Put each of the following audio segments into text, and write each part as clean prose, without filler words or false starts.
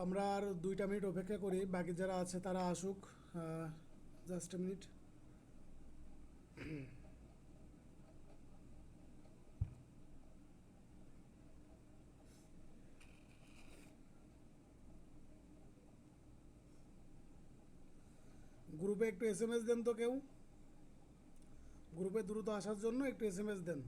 আমরা আর 2টা মিনিট অপেক্ষা করি, বাকি যারা আছে তারা আসুক। Just a minute. গ্রুপে একটু এসএমএস দেন তো কেউ, গ্রুপে দ্রুত আসার জন্য একটু এসএমএস দেন।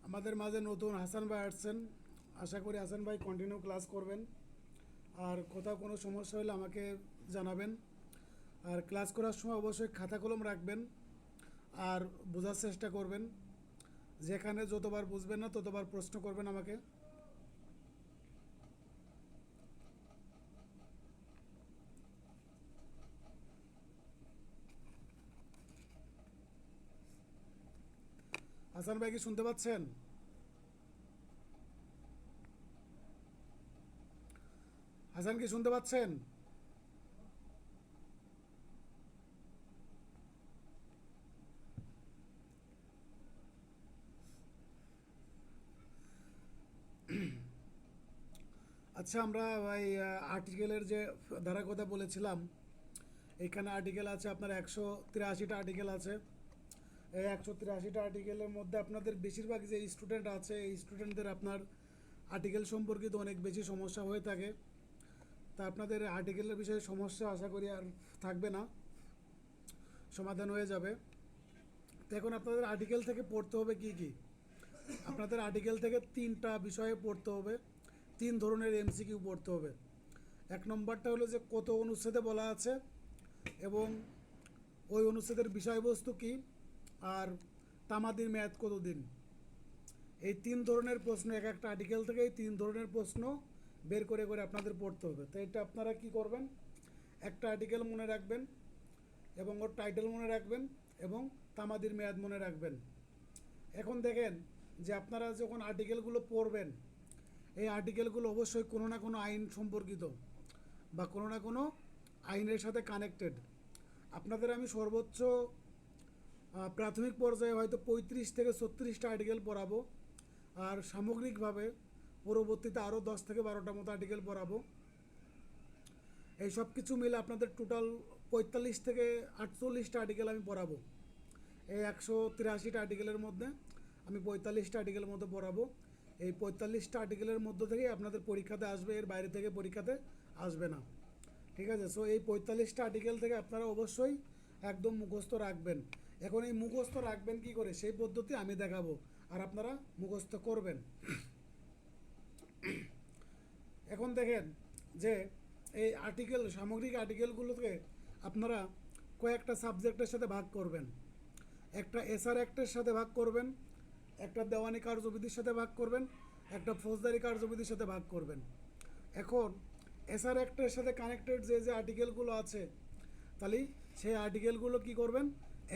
আমাদের মাঝে নতুন হাসান ভাই আসছেন, আশা করি হাসান ভাই কন্টিনিউ ক্লাস করবেন। আর কোথাও কোনো সমস্যা হলে আমাকে জানাবেন। আর ক্লাস করার সময় অবশ্যই খাতা কলম রাখবেন আর বোঝার চেষ্টা করবেন। যেখানে যতবার বুঝবেন না ততবার প্রশ্ন করবেন আমাকে। হাসান ভাই কি শুনতে পাচ্ছেন? হাসান কি শুনতে পাচ্ছেন? আচ্ছা, আমরা ভাই আর্টিকেলের যে ধারার কথা বলেছিলাম, এখানে আর্টিকেল আছে আপনার 183টা আর্টিকেল আছে। এই 183টা আর্টিকেলের মধ্যে আপনাদের বেশিরভাগ যে স্টুডেন্ট আছে, এই স্টুডেন্টদের আপনার আর্টিকেল সম্পর্কিত অনেক বেশি সমস্যা হয়ে থাকে। তা আপনাদের আর্টিকেলের বিষয়ে সমস্যা আশা করি আর থাকবে না, সমাধান হয়ে যাবে। তো এখন আপনাদের আর্টিকেল থেকে পড়তে হবে কি কি। আপনাদের আর্টিকেল থেকে 3টা বিষয়ে পড়তে হবে, 3 ধরনের এমসিকিউ পড়তে হবে। 1 নম্বরটা হলো যে কত অনুচ্ছেদে বলা আছে এবং ওই অনুচ্ছেদের বিষয়বস্তু কি, আর তামাদির মেয়াদ কতদিন। এই 3 ধরনের প্রশ্ন, এক একটা আর্টিকেল থেকে এই 3 ধরনের প্রশ্ন বের করে করে আপনাদের পড়তে হবে। তো এটা আপনারা কি করবেন, একটা আর্টিকেল মনে রাখবেন এবং ওর টাইটেল মনে রাখবেন এবং তামাদির মেয়াদ মনে রাখবেন। এখন দেখেন যে আপনারা যখন আর্টিকেলগুলো পড়বেন, এই আর্টিকেলগুলো অবশ্যই কোনো না কোনো আইন সম্পর্কিত বা কোনো না কোনো আইনের সাথে কানেক্টেড। আপনাদের আমি সর্বোচ্চ প্রাথমিক পর্যায়ে হয়তো 35 থেকে 36টা আর্টিকেল পড়াবো, আর সামগ্রিকভাবে পরবর্তীতে আরও 10 থেকে 12টা মতো আর্টিকেল পড়াবো। এই সব কিছু মিলে আপনাদের টোটাল 45 থেকে 48টা আর্টিকেল আমি পড়াবো। এই 183টা আর্টিকেলের মধ্যে আমি 45টা আর্টিকেলের মধ্যে পড়াবো। এই 45টা আর্টিকেলের মধ্য থেকেই আপনাদের পরীক্ষাতে আসবে, এর বাইরে থেকে পরীক্ষাতে আসবে না। ঠিক আছে? সো এই 45টা আর্টিকেল থেকে আপনারা অবশ্যই একদম মুখস্থ রাখবেন। এখন এই মুখস্থ রাখবেন কি করে সেই পদ্ধতি আমি দেখাবো, আর আপনারা মুখস্থ করবেন। এখন দেখেন যে এই আর্টিকেল, সামগ্রিক আর্টিকেলগুলোকে আপনারা কয়েকটা সাবজেক্টের সাথে ভাগ করবেন। একটা এসআর অ্যাক্টের সাথে ভাগ করবেন, একটা দেওয়ানি কার্যবিধির সাথে ভাগ করবেন, একটা ফৌজদারি কার্যবিধির সাথে ভাগ করবেন। এখন এসআর অ্যাক্টের সাথে কানেক্টেড যে যে আর্টিকেলগুলো আছে, তাহলে সেই আর্টিকেলগুলো কি করবেন,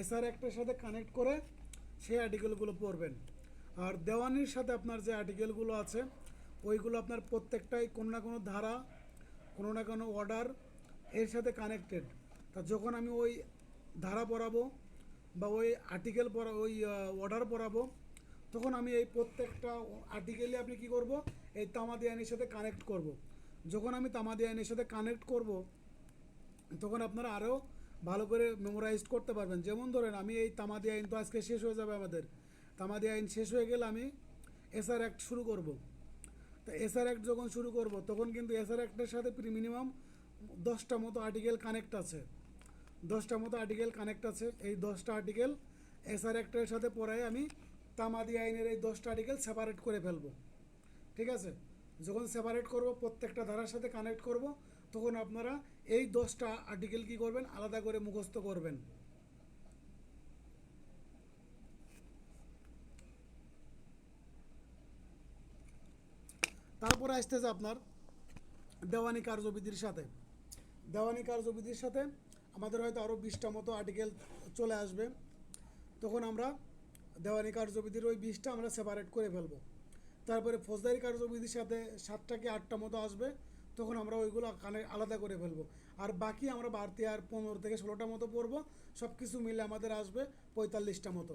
এসআর অ্যাক্টের সাথে কানেক্ট করে সেই আর্টিকেলগুলো পড়বেন। আর দেওয়ানির সাথে আপনার যে আর্টিকেলগুলো আছে ওইগুলো আপনার প্রত্যেকটাই কোনো না কোনো ধারা, কোনো না কোনো অর্ডার এর সাথে কানেক্টেড। তা যখন আমি ওই ধারা পড়াবো বা ওই আর্টিকেল পড়া, ওই অর্ডার পড়াবো, তখন আমি এই প্রত্যেকটা আর্টিকেলে আপনি কি করব, এই তামাদি আইনের সাথে কানেক্ট করব। যখন আমি তামাদি আইনের সাথে কানেক্ট করব তখন আপনারা আরও ভালো করে মেমোরাইজ করতে পারবেন। যেমন ধরেন আমি এই তামাদি আইন তো আজকে শেষ হয়ে যাবে আমাদের, তামাদি আইন শেষ হয়ে গেলে আমি এসআর অ্যাক্ট শুরু করব। তো এসআর অ্যাক্ট যখন শুরু করব তখন কিন্তু এসআর অ্যাক্টের সাথে মিনিমাম 10টা মতো আর্টিকেল কানেক্ট আছে, 10টা মতো আর্টিকেল কানেক্ট আছে। এই 10টা আর্টিকেল এসআর অ্যাক্টের সাথে পড়ায় আমি তামাদি আইনের এই 10টা আর্টিকেল সেপারেট করে ফেলবো। ঠিক আছে? যখন সেপারেট করব, প্রত্যেকটা ধারার সাথে কানেক্ট করব, তখন আপনারা এই 10টা আর্টিকেল কি করবেন, আলাদা করে মুখস্থ করবেন। তারপরে আসতেছে আপনার দেওয়ানি কার্যবিধির সাথে। দেওয়ানি কার্যবিধির সাথে আমাদের হয়তো আরও 20টা মতো আর্টিকেল চলে আসবে। তখন আমরা দেওয়ানি কার্যবিধির ওই 20টা আমরা সেপারেট করে ফেলবো। তারপরে ফৌজদারি কার্যবিধির সাথে 7টা কি 8টা মতো আসবে, তখন আমরা ওইগুলো আলাদা করে ফেলবো। আর বাকি আমরা বাড়তি আর 15 থেকে 16টা মতো পড়বো। সব কিছু মিলে আমাদের আসবে 45টা মতো।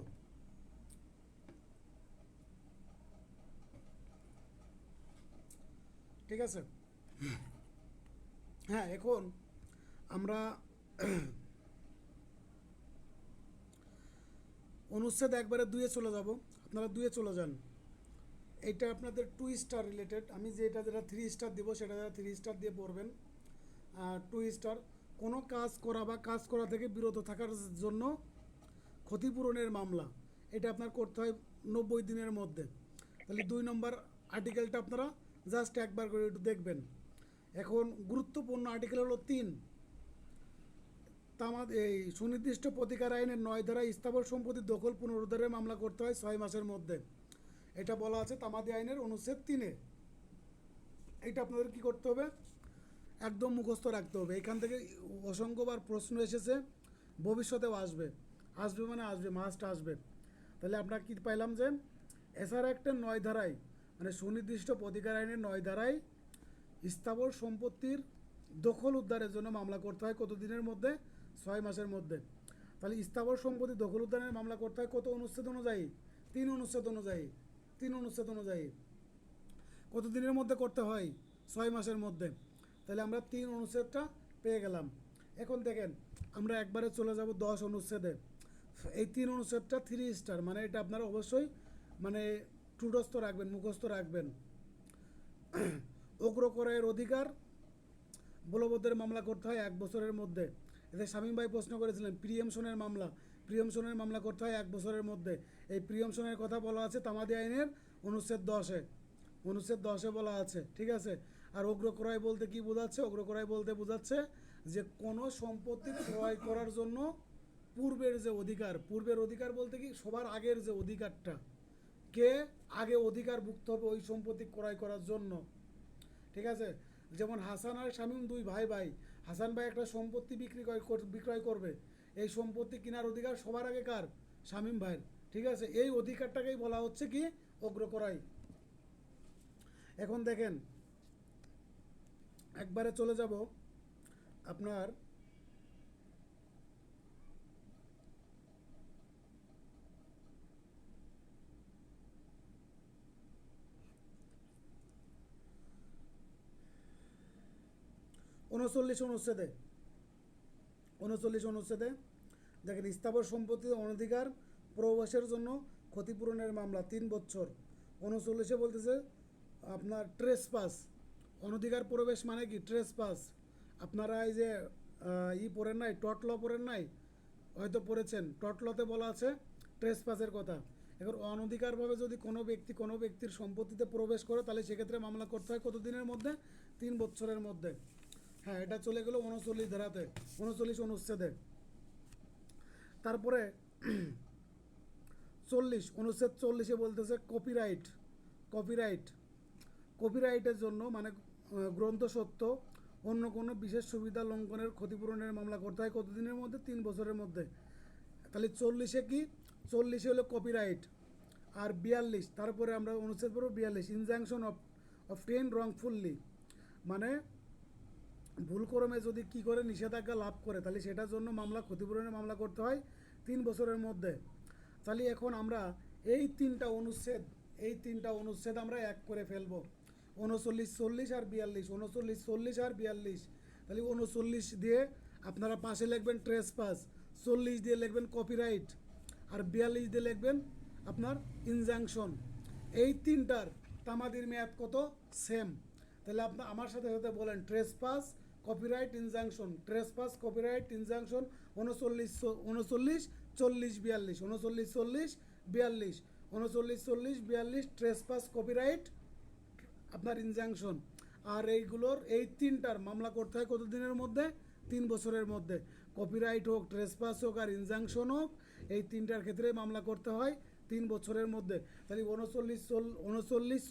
ঠিক আছে। হ্যাঁ, এখন আমরা অনুচ্ছেদ একবারে 2-এ চলে যাব। আপনারা 2-এ চলে যান। এইটা আপনাদের 2 স্টার রিলেটেড। আমি যেটা 3 স্টার দিব সেটা 3 স্টার দিয়ে পড়বেন। 2 স্টার, কোনো কাজ করা বা কাজ করা থেকে বিরত থাকার জন্য ক্ষতিপূরণের মামলা, এটা আপনার করতে হয় 90 দিনের মধ্যে। তাহলে 2 নম্বর আর্টিকেলটা আপনারা জাস্ট একবার করে একটু দেখবেন। এখন গুরুত্বপূর্ণ আর্টিকেল হলো 3। এই সুনির্দিষ্ট প্রতিকার আইনের 9 ধারায় স্থাবর সম্পত্তি দখল পুনরুদ্ধারের মামলা করতে হয় 6 মাসের মধ্যে। এটা বলা আছে তামাদি আইনের অনুচ্ছেদ 3-এ। এটা আপনাদের কি করতে হবে, একদম মুখস্থ রাখতে হবে। এখান থেকে অসংখ্যবার প্রশ্ন এসেছে, ভবিষ্যতেও আসবে। আসবে মানে আসবে, মাস্ট আসবে। তাহলে আমরা কি পাইলাম যে এসআর অ্যাক্টের 9 ধারায়, মানে সুনির্দিষ্ট প্রতিকার আইনের 9 ধারায় স্থাবর সম্পত্তির দখল উদ্ধারের জন্য মামলা করতে হয় কত দিনের মধ্যে, 6 মাসের মধ্যে। তাহলে স্থাবর সম্পত্তি দখল উদ্ধারের মামলা করতে হয় কত অনুচ্ছেদ অনুযায়ী, 3 অনুচ্ছেদ অনুযায়ী। 3 অনুচ্ছেদ অনুযায়ী কত দিনের মধ্যে করতে হয়, 6 মাসের মধ্যে। তাহলে আমরা 3 অনুচ্ছেদটা পেয়ে গেলাম। এখন দেখেন আমরা একবারে চলে যাব 10 অনুচ্ছেদে। এই 3 অনুচ্ছেদটা 3 স্টার, মানে এটা আপনারা অবশ্যই মানে টুডস্থ রাখবেন, মুখস্থ রাখবেন। অগ্রক্রয়ের অধিকার বলবদ্ধের মামলা করতে হয় 1 বছরের মধ্যে। এতে শামীম ভাই প্রশ্ন করেছিলেন প্রিএমশনের মামলা, প্রিএমশনের মামলা করতে হয় 1 বছরের মধ্যে। এই প্রিএমশনের কথা বলা আছে তামাদি আইনের অনুচ্ছেদ 10-এ, অনুচ্ছেদ 10-এ বলা আছে। ঠিক আছে। আর অগ্রক্রয় বলতে কি বোঝাচ্ছে, অগ্রক্রয় বলতে বোঝাচ্ছে যে কোনো সম্পত্তি ক্রয় করার জন্য পূর্বের যে অধিকার, পূর্বের অধিকার বলতে কি সবার আগের যে অধিকারটা, কে আগে অধিকারভুক্ত হবে ওই সম্পত্তি ক্রয় করার জন্য। ঠিক আছে। যেমন হাসান আর শামীম 2 ভাই ভাই, হাসান ভাই একটা সম্পত্তি বিক্রয় করবে, এই সম্পত্তি কেনার অধিকার সবার আগে কার, শামীম ভাইয়ের। ঠিক আছে। এই অধিকারটাকেই বলা হচ্ছে কি অগ্রক্রয়। এখন দেখেন একবারে চলে যাব আপনার 39 অনুচ্ছেদে। 39 অনুচ্ছেদে দেখেন স্থাবর সম্পত্তি অনধিকার প্রবেশের জন্য ক্ষতিপূরণের মামলা 3 বছর। 39-এ বলতেছে আপনার ট্রেসপাস, অনধিকার প্রবেশ মানে কি ট্রেসপাস। আপনারা এই যে পড়েন নাই, টট ল পড়েন নাই, হয়তো পড়েছেন। টট লতে বলা আছে ট্রেসপাসের কথা। এবার অনধিকারভাবে যদি কোনো ব্যক্তি কোনো ব্যক্তির সম্পত্তিতে প্রবেশ করে তাহলে সেক্ষেত্রে মামলা করতে হয় কত দিনের মধ্যে, 3 বছরের মধ্যে। হ্যাঁ, এটা চলে গেল 39 ধারাতে, 39 অনুচ্ছেদে। তারপরে 40 অনুচ্ছেদ 40-এ বলতেছে কপিরাইট। কপিরাইট, কপিরাইটের জন্য মানে গ্রন্থ সত্য অন্য কোনো বিশেষ সুবিধা লঙ্ঘনের ক্ষতিপূরণের মামলা করতে হয় কত দিনের মধ্যে, 3 বছরের মধ্যে। তাহলে 40-এ কি, 40-এ হলো কপিরাইট। আর 42, তারপরে আমরা অনুচ্ছেদ পড়ব 42, ইনজাংশন অফ টেন রংফুললি, মানে ভুলক্রমে যদি কি করে নিষেধাজ্ঞা লাভ করে তাহলে সেটার জন্য মামলা, ক্ষতিপূরণের মামলা করতে হয় 3 বছরের মধ্যে। তাহলে এখন আমরা এই 3টা অনুচ্ছেদ, এই 3টা অনুচ্ছেদ আমরা এক করে ফেলবো। 39, 40 আর 42, 39, 40 আর 42। তাহলে 39 দিয়ে আপনারা পাশে লিখবেন ট্রেসপাস, 40 দিয়ে লিখবেন কপিরাইট, আর 42 দিয়ে লিখবেন আপনার ইনজাংশন। এই 3টার তামাদির মেয়াদ কত, সেম। তাহলে আপনার আমার সাথে সাথে বলেন trespass, copyright, injunction, trespass, copyright, injunction. 39, 39, 40, 42, 39, 40, 42, 39, 40, 42, trespass, copyright, আপনার ইনজাংশন। আর এইগুলোর এই 3টার মামলা করতে হয় কত দিনের মধ্যে, 3 বছরের মধ্যে। কপিরাইট হোক, ট্রেসপাস হোক আর ইনজাংশন হোক, এই তিনটার ক্ষেত্রে মামলা করতে হয় 3 বছরের মধ্যে। তাহলে 39, 40,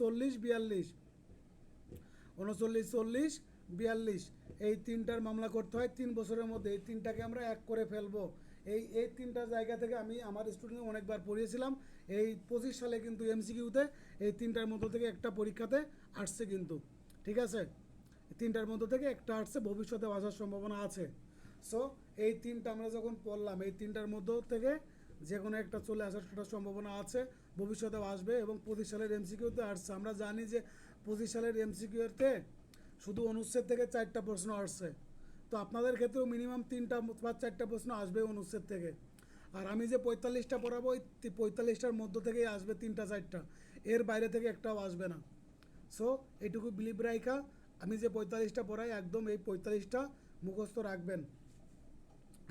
42 এই তিনটার মামলা করতে হয় 3 বছরের মধ্যে। এই তিনটাকে আমরা এক করে ফেলবো। এই তিনটা জায়গা থেকে আমি আমার স্টুডেন্টকে অনেকবার পড়িয়েছিলাম। এই 25 সালে কিন্তু এমসিকিউতে এই তিনটার মধ্য থেকে একটা পরীক্ষাতে আসছে কিন্তু, ঠিক আছে, তিনটার মধ্য থেকে একটা আসছে, ভবিষ্যতে আসার সম্ভাবনা আছে। সো এই তিনটা আমরা যখন পড়লাম, এই তিনটার মধ্য থেকে যে কোনো একটা চলে আসার একটা সম্ভাবনা আছে, ভবিষ্যতেও আসবে। এবং 25 সালের এমসিকিউতে আসছে। আমরা জানি যে 25 সালের এমসিকিউতে শুধু অনুচ্ছেদ থেকে 4টা প্রশ্ন আসছে। তো আপনাদের ক্ষেত্রেও মিনিমাম 3টা বা 4টা প্রশ্ন আসবে অনুচ্ছেদ থেকে। আর আমি যে 45টা পড়াবো, ওই 45টার মধ্য থেকেই আসবে 3টা 4টা, এর বাইরে থেকে একটাও আসবে না। সো এইটুকু বিলিভ রাইখা আমি যে 45টা পড়াই, একদম এই 45টা মুখস্থ রাখবেন।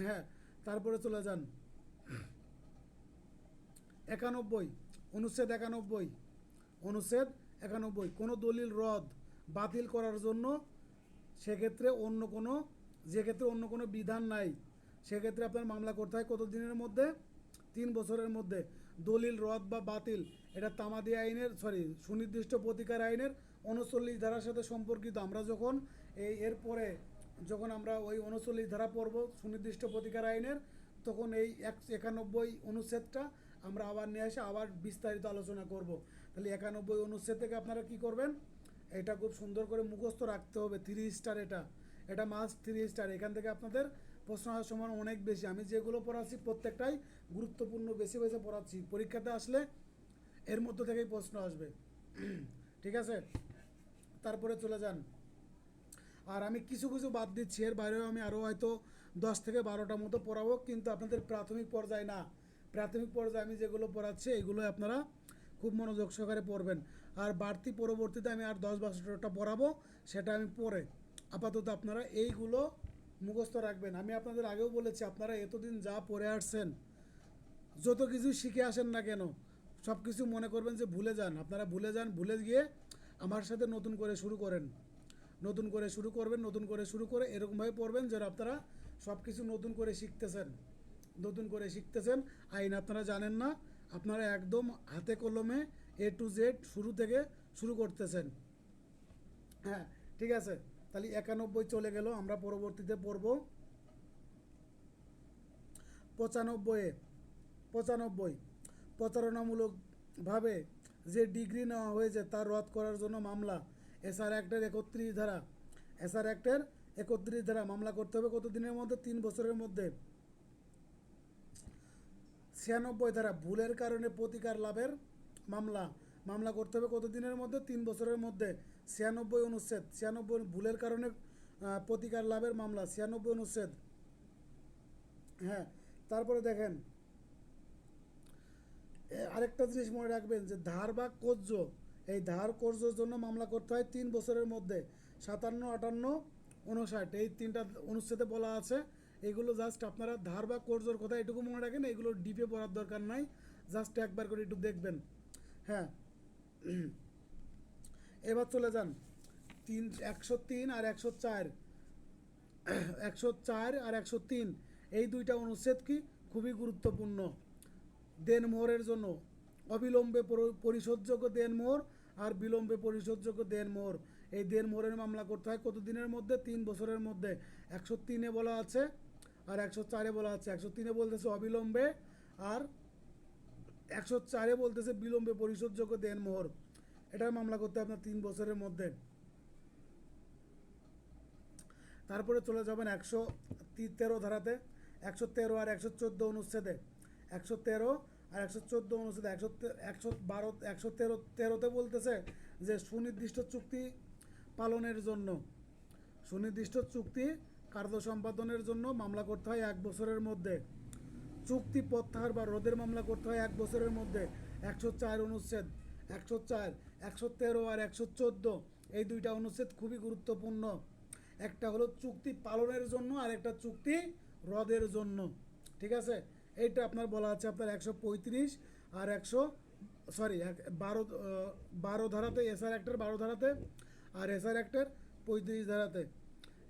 হ্যাঁ, তারপরে চলে যান 91, অনুচ্ছেদ 91। অনুচ্ছেদ 91, কোনো দলিল রদ বাতিল করার জন্য সেক্ষেত্রে অন্য কোনো বিধান নাই, সেক্ষেত্রে আপনার মামলা করতে হয় কত দিনের মধ্যে? 3 বছরের মধ্যে। দলিল রদ বা বাতিল এটা তামাদি আইনের সুনির্দিষ্ট প্রতিকার আইনের 39 ধারার সাথে সম্পর্কিত। আমরা যখন এরপরে যখন আমরা ওই 39 ধারা পড়ব সুনির্দিষ্ট প্রতিকার আইনের, তখন এই 91 অনুচ্ছেদটা আমরা আবার নিয়ে এসে আবার বিস্তারিত আলোচনা করব। তাহলে 91 অনুচ্ছেদ থেকে আপনারা কি করবেন? এটা খুব সুন্দর করে মুখস্থ রাখতে হবে। 3 স্টার, এটা মাস্ট 3 স্টার। এখান থেকে আপনাদের প্রশ্ন আসার সম্ভাবনা অনেক বেশি। আমি যেগুলো পড়াচ্ছি প্রত্যেকটাই গুরুত্বপূর্ণ, বেশি বেশি পড়াচ্ছি। পরীক্ষাতে আসলে এর মধ্য থেকেই প্রশ্ন আসবে, ঠিক আছে। তারপরে চলে যান। আর আমি কিছু কিছু বাদ দিচ্ছি, এর বাইরেও আমি আরও হয়তো 10 থেকে 12টা মতো পড়াবো, কিন্তু আপনাদের প্রাথমিক পর্যায়ে না। প্রাথমিক পর্যায়ে আমি যেগুলো পড়াচ্ছি এগুলো আপনারা খুব মনোযোগ সহকারে পড়বেন। আর বাড়তি পরবর্তীতে আমি আর 10-12টা পড়াবো, সেটা আমি পরে। আপাতত আপনারা এইগুলো মুখস্থ রাখবেন। আমি আপনাদের আগেও বলেছি, আপনারা এতদিন যা পড়ে আসছেন, যত কিছু শিখে আসেন না কেন, সব কিছু মনে করবেন যে ভুলে যান। আপনারা ভুলে যান, ভুলে গিয়ে আমার সাথে নতুন করে শুরু করেন, নতুন করে শুরু করবেন, নতুন করে শুরু করে এরকমভাবে পড়বেন যেন আপনারা সব কিছু নতুন করে শিখতেছেন। আইন আপনারা জানেন না, আপনারা একদম হাতে কলমে A to Z শুরু থেকে শুরু করতেছেন। হ্যাঁ, ঠিক আছে। তাহলে 91 চলে গেল। আমরা পরবর্তীতে পড়ব 95 প্রচারণামূলকভাবে যে ডিগ্রি নেওয়া হয়েছে তা রদ করার জন্য মামলা। এসআর অ্যাক্টের 31 ধারা মামলা করতে হবে কত দিনের মধ্যে? 3 বছরের মধ্যে। 96 ধারা ভুলের কারণে প্রতিকার লাভের মামলা করতে হবে কত দিনের মধ্যে? 3 বছরের মধ্যে। 96 অনুচ্ছেদ, 96 ভুলের কারণে প্রতিকার লাভের মামলা, 96 অনুচ্ছেদ। হ্যাঁ, তারপরে দেখেন আরেকটা জিনিস মনে রাখবেন যে ধার বা কর্য, এই ধার কর্যর জন্য মামলা করতে হয় 3 বছরের মধ্যে। 57, 58, 59 এই 3টা অনুচ্ছেদে বলা আছে। এগুলো জাস্ট আপনারা ধার বা কর্যর কথা এটুকু মনে রাখেন, এগুলো ডিপে পড়ার দরকার নাই, জাস্ট একবার করে একটু দেখবেন। হ্যাঁ, এবার চলে যান 103 আর 104, 104 আর 103 এই দুইটা অনুচ্ছেদ কি খুবই গুরুত্বপূর্ণ। দেনমোহরের জন্য অবিলম্বে পরিশোধযোগ্য দেনমোহর আর বিলম্বে পরিশোধযোগ্য দেনমোহর, এই দেনমোহরের মামলা করতে হয় কত দিনের মধ্যে? 3 বছরের মধ্যে। 103-এ বলা আছে আর 104-এ বলা আছে। 103-এ বলতেছে অবিলম্বে, আর 104-এ বলতেছে বিলম্বে পরিশোধযোগ্য দেনমোহর। এটার মামলা করতে হয় আপনার 3 বছরের মধ্যে। তারপরে চলে যাবেন 113 ধারাতে, 113 আর 114 অনুচ্ছেদে। 113 আর 114 অনুচ্ছেদে 113তে বলতেছে যে সুনির্দিষ্ট চুক্তি পালনের জন্য, সুনির্দিষ্ট চুক্তি কার্য সম্পাদনের জন্য মামলা করতে হয় 1 বছরের মধ্যে। চুক্তি প্রত্যাহার বা রোধের মামলা করতে হয় 1 বছরের মধ্যে। 104 অনুচ্ছেদ, 104, 113 আর 114 এই দুইটা অনুচ্ছেদ খুবই গুরুত্বপূর্ণ। একটা হলো চুক্তি পালনের জন্য আর একটা চুক্তি রদের জন্য, ঠিক আছে। এইটা আপনার বলা আছে আপনার 135 আর 12 ধারাতে, এসআর অ্যাক্টের 12 ধারাতে আর এসআর অ্যাক্টের 35 ধারাতে।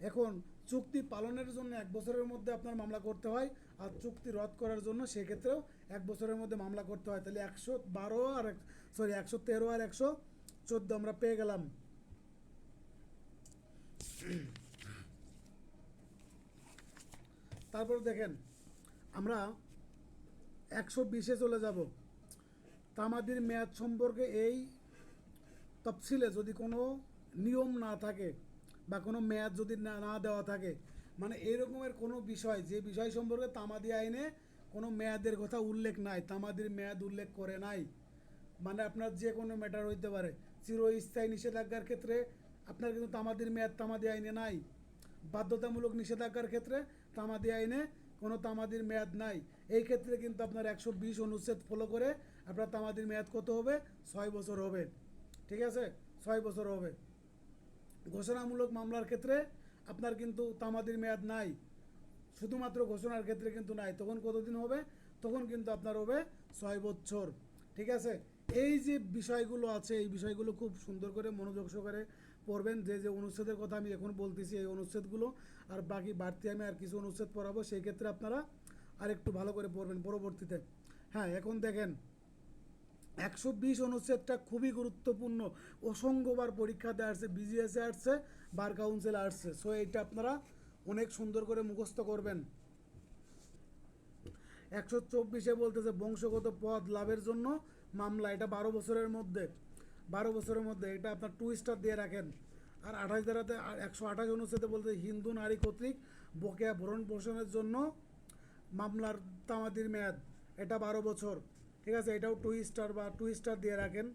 এখন চুক্তি পালনের জন্য 1 বছরের মধ্যে আপনার মামলা করতে হয়, আর চুক্তি রদ করার জন্য সেক্ষেত্রেও 1 বছরের মধ্যে মামলা করতে হয়। তাহলে 112 আর 113 আর 114 আমরা পেয়ে গেলাম। তারপর দেখেন আমরা 120-এ চলে যাব। তামাদির মেয়াদ সম্পর্কে এই তফসিলে যদি কোনো নিয়ম না থাকে বা কোনো মেয়াদ যদি না দেওয়া থাকে, মানে এরকমের কোনো বিষয় যে বিষয় সম্পর্কে তামাদি আইনে কোনো মেয়াদের কথা উল্লেখ নাই, তামাদির মেয়াদ উল্লেখ করে নাই, মানে আপনার যে কোনো ম্যাটার হইতে পারে, চিরস্থায়ী নিষেধাজ্ঞার ক্ষেত্রে আপনার কিন্তু তামাদির মেয়াদ তামাদি আইনে নাই, বাধ্যতামূলক নিষেধাজ্ঞার ক্ষেত্রে তামাদি আইনে কোনো তামাদির মেয়াদ নাই। এই ক্ষেত্রে কিন্তু আপনার 120 অনুচ্ছেদ ফলো করে আপনার তামাদির মেয়াদ কত হবে? 6 বছর হবে। ঠিক আছে, 6 বছর হবে। ঘোষণামূলক মামলার ক্ষেত্রে আপনার কিন্তু তামাদির মেয়াদ নাই, শুধুমাত্র ঘোষণার ক্ষেত্রে কিন্তু নাই। তখন কতদিন হবে? তখন কিন্তু আপনার হবে 6 বছর। ঠিক আছে, এই যে বিষয়গুলো আছে এই বিষয়গুলো খুব সুন্দর করে মনোযোগ সহকারে পড়বেন। যে যে অনুচ্ছেদের কথা আমি এখন বলতেছি এই অনুচ্ছেদগুলো, আর বাড়তি আমি আর কিছু অনুচ্ছেদ পড়াবো, সেই ক্ষেত্রে আপনারা আর একটু ভালো করে পড়বেন পরবর্তীতে। হ্যাঁ, এখন দেখেন 120 অনুচ্ছেদটা খুবই গুরুত্বপূর্ণ। অসংখ্যবার পরীক্ষাতে আসছে, বিজিএসে আসছে, বার কাউন্সিলে আসছে। সো এইটা আপনারা অনেক সুন্দর করে মুখস্থ করবেন। 124-এ বলতেছে বংশগত পদ লাভের জন্য মামলা, এটা 12 বছরের মধ্যে, 12 বছরের মধ্যে, এটা আপনার 2 স্টার দিয়ে রাখেন। আর 28 ধারাতে 128 অনুচ্ছেদে বলতে হিন্দু নারী কর্তৃক বকেয়া ভরণ পোষণের জন্য মামলার তামাদির মেয়াদ, এটা 12 বছর। ঠিক আছে, এটাও 2 স্টার বা 2 স্টার দিয়ে রাখেন।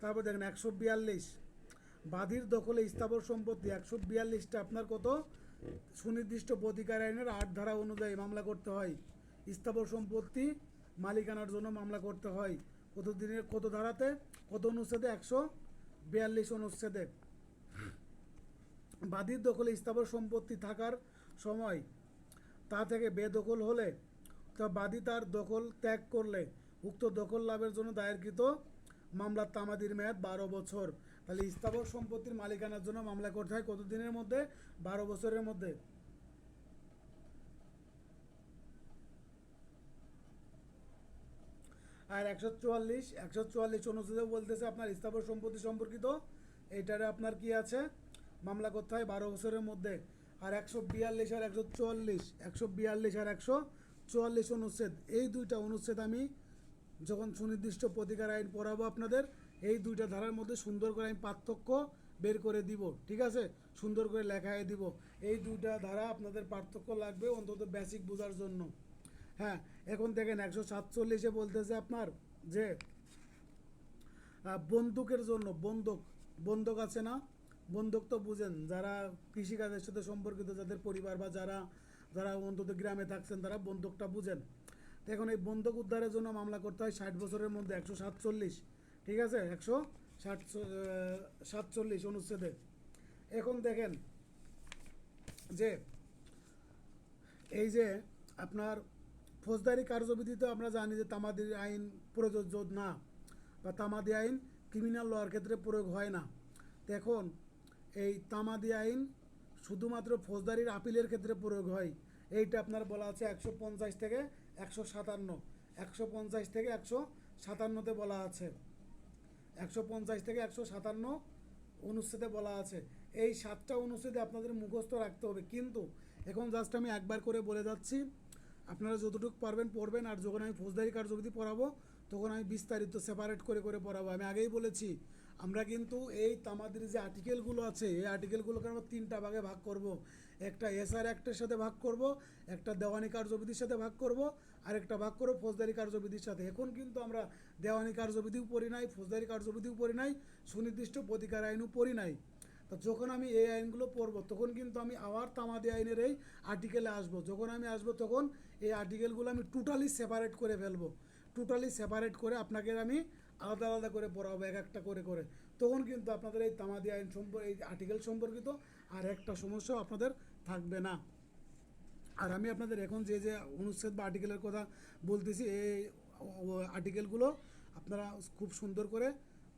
তারপর দেখেন 142 বাদীর দখলে স্থাবর সম্পত্তি, 142টা আপনার কত? সুনির্দিষ্ট প্রতিকার আইনের 8 ধারা অনুযায়ী মামলা করতে হয়। স্থাবর সম্পত্তি মালিকানার জন্য মামলা করতে হয় কত দিনের কত ধারাতে, কত অনুচ্ছেদে? 142 অনুচ্ছেদে। বাদীর দখলে স্থাবর সম্পত্তি থাকার সময় তা থেকে বেদখল হলে, তা বাদী তার দখল ত্যাগ করলে উক্ত দখল লাভের জন্য দায়েরকৃত মামলার তামাদির মেয়াদ 12 বছর। তাহলে স্থাবর সম্পত্তির মালিকানার জন্য মামলা করতে হয় কত দিনের মধ্যে? 12 বছরের মধ্যে। আর 144 অনুচ্ছেদে বলতেছে আপনার স্থাবর সম্পত্তি সম্পর্কিত এইটারে আপনার কি আছে? মামলা করতে হয় 12 বছরের মধ্যে। আর 142 আর 144, 142 আর 144 অনুচ্ছেদ, এই দুইটা অনুচ্ছেদ আমি যখন সুনির্দিষ্ট প্রতিকার আইন পড়াবো আপনাদের, এই দুইটা ধারার মধ্যে সুন্দর করে আমি পার্থক্য বের করে দিব। ঠিক আছে, সুন্দর করে লেখায় দিব। এই দুইটা ধারা আপনাদের পার্থক্য লাগবে অন্তত বেসিক বোঝার জন্য। হ্যাঁ, এখন দেখেন 147-এ বলতেছে আপনার যে বন্দুকের জন্য, বন্দুক আছে না? বন্দুক তো বুঝেন, যারা কৃষিকাজের সাথে সম্পর্কিত, যাদের পরিবার বা যারা যারা অন্তত গ্রামে থাকছেন তারা বন্দুকটা বুঝেন। তো এখন এই বন্দুক উদ্ধারের জন্য মামলা করতে হয় 60 বছরের মধ্যে, 147। ঠিক আছে, 147 অনুচ্ছেদে। এখন দেখেন যে এই যে আপনার ফৌজদারি কার্যবিধিতে আমরা জানি যে তামাদি আইন প্রযোজ্য না, বা তামাদি আইন ক্রিমিনাল লওয়ার ক্ষেত্রে প্রয়োগ হয় না। এখন এই তামাদি আইন শুধুমাত্র ফৌজদারির আপিলের ক্ষেত্রে প্রয়োগ হয়। এইটা আপনার বলা আছে 150 থেকে 157, 150 থেকে 157-তে বলা আছে, 150 থেকে 157 অনুচ্ছেদে বলা আছে। এই 7টা অনুচ্ছেদে আপনাদের মুখস্থ রাখতে হবে। কিন্তু এখন জাস্ট আমি একবার করে বলে যাচ্ছি, আপনারা যতটুকু পারবেন পড়বেন। আর যখন আমি ফৌজদারি কার্যবিধি পড়াবো তখন আমি বিস্তারিত সেপারেট করে করে পড়াবো। আমি আগেই বলেছি আমরা কিন্তু এই তামাদির যে আর্টিকেলগুলো আছে এই আর্টিকেলগুলোকে আমরা 3টা ভাগে ভাগ করব। একটা এসআর অ্যাক্টের সাথে ভাগ করব, একটা দেওয়ানি কার্যবিধির সাথে ভাগ করব, আর একটা ভাগ করব ফৌজদারি কার্যবিধির সাথে। এখন কিন্তু আমরা দেওয়ানি কার্যবিধিও পড়ি নাই, ফৌজদারি কার্যবিধিও পড়ি নাই, সুনির্দিষ্ট প্রতিকার আইনও পড়ি নাই। তো যখন আমি এই আইনগুলো পড়ব তখন কিন্তু আমি আবার তামাদি আইনের এই আর্টিকেলে আসব। যখন আমি আসব তখন এই আর্টিকেলগুলো আমি টোটালি সেপারেট করে ফেলবো, টোটালি সেপারেট করে আপনাকে আমি আলাদা আলাদা করে পড়াবো এক একটা করে করে। তখন কিন্তু আপনাদের এই তামাদি আইন এই আর্টিকেল সম্পর্কিত আর একটা সমস্যাও আপনাদের থাকবে না। আর আমি আপনাদের এখন যে যে অনুচ্ছেদ বা আর্টিকেলের কথা বলতেছি এই আর্টিকেলগুলো আপনারা খুব সুন্দর করে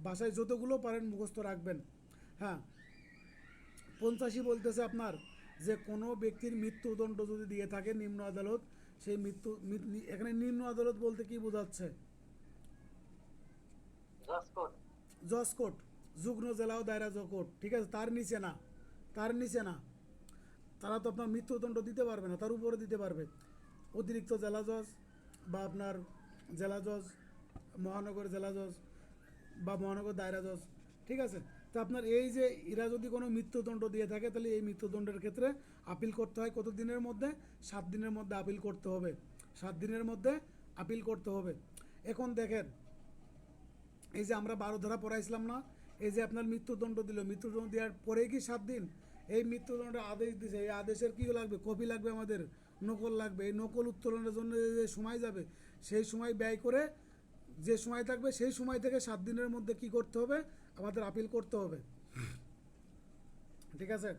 বাসায় যতগুলো পারেন মুখস্থ রাখবেন। হ্যাঁ, 85 বলতেছে আপনার যে কোনো ব্যক্তির মৃত্যুদণ্ড যদি দিয়ে থাকে নিম্ন আদালত, সেই এখানে নিম্ন আদালত বলতে কি বোঝাচ্ছে? জজ কোর্ট। জজ কোর্ট, যুগ্ম জেলা ও দায়রা জজ কোর্ট, ঠিক আছে, তার নিচে না, তার নিচে না। তারা তো আপনার মৃত্যুদণ্ড দিতে পারবে না, তার উপরে দিতে পারবে অতিরিক্ত জেলা জজ বা আপনার জেলা জজ, মহানগর জেলা জজ বা মহানগর দায়রা জজ, ঠিক আছে। তো আপনার এই যে এরা যদি কোনো মৃত্যুদণ্ড দিয়ে থাকে, তাহলে এই মৃত্যুদণ্ডের ক্ষেত্রে আপিল করতে হয় কত দিনের মধ্যে? 7 দিনের মধ্যে আপিল করতে হবে, 7 দিনের মধ্যে আপিল করতে হবে। এখন দেখেন, এই যে আমরা 12 ধারা পড়াইছিলাম না, এই যে আপনার মৃত্যুদণ্ড দিল, মৃত্যুদণ্ড দেওয়ার পরে কি 7 দিন? এই মৃত্যুদণ্ডের আদেশ দিছে, এই আদেশের কী লাগবে? কপি লাগবে আমাদের, নকল লাগবে। এই নকল উত্তোলনের জন্য যে সময় যাবে, সেই সময় ব্যয় করে যে সময় থাকবে, সেই সময় থেকে 7 দিনের মধ্যে কি করতে হবে? আমাদের আপিল করতে হবে, ঠিক আছে।